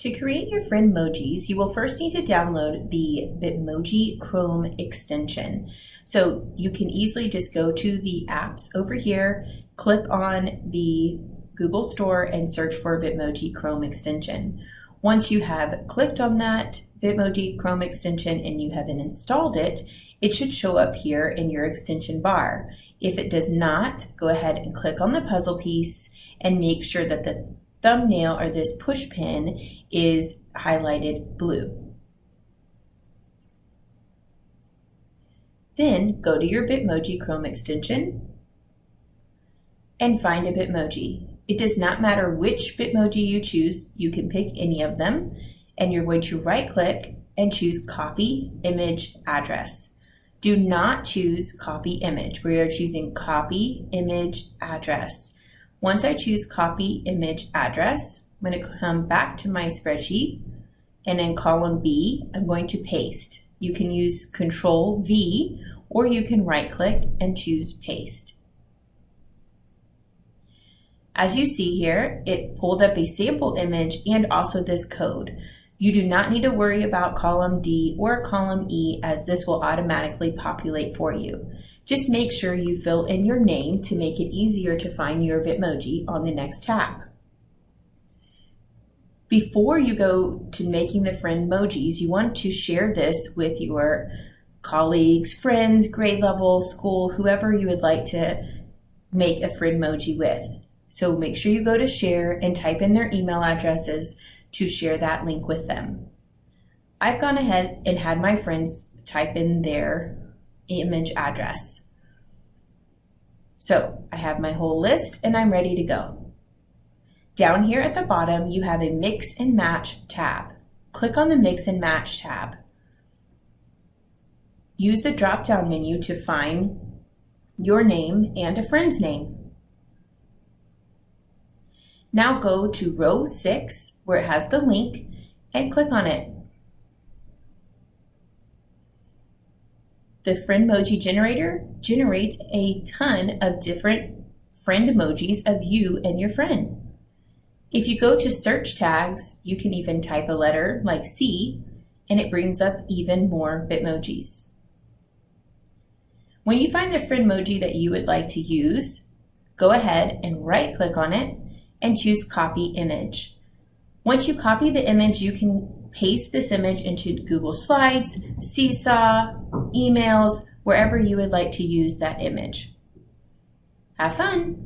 To create your Friendmojis, you will first need to download the Bitmoji Chrome extension. So you can easily just go to the apps over here, click on the Google Store and search for Bitmoji Chrome extension. Once you have clicked on that Bitmoji Chrome extension and you have installed it, it should show up here in your extension bar. If it does not, go ahead and click on the puzzle piece and make sure that the thumbnail or this push pin is highlighted blue. Then go to your Bitmoji Chrome extension and find a Bitmoji. It does not matter which Bitmoji you choose, you can pick any of them, and you're going to right click and choose Copy Image Address. Do not choose Copy Image. We are choosing Copy Image Address. Once I choose Copy Image Address, I'm going to come back to my spreadsheet, and in column B, I'm going to paste. You can use Control V, or you can right click and choose Paste. As you see here, it pulled up a sample image and also this code. You do not need to worry about column D or column E, as this will automatically populate for you. Just make sure you fill in your name to make it easier to find your Bitmoji on the next tab. Before you go to making the Friendmojis, you want to share this with your colleagues, friends, grade level, school, whoever you would like to make a Friendmoji with. So make sure you go to share and type in their email addresses to share that link with them. I've gone ahead and had my friends type in their image address. So I have my whole list and I'm ready to go. Down here at the bottom, you have a Mix and Match tab. Click on the Mix and Match tab. Use the drop-down menu to find your name and a friend's name. Now go to row 6 where it has the link and click on it. The Friendmoji generator generates a ton of different friend emojis of you and your friend. If you go to search tags, you can even type a letter like C and it brings up even more Bitmojis. When you find the Friendmoji that you would like to use, go ahead and right click on it and choose Copy Image. Once you copy the image, you can paste this image into Google Slides, Seesaw, emails, wherever you would like to use that image. Have fun!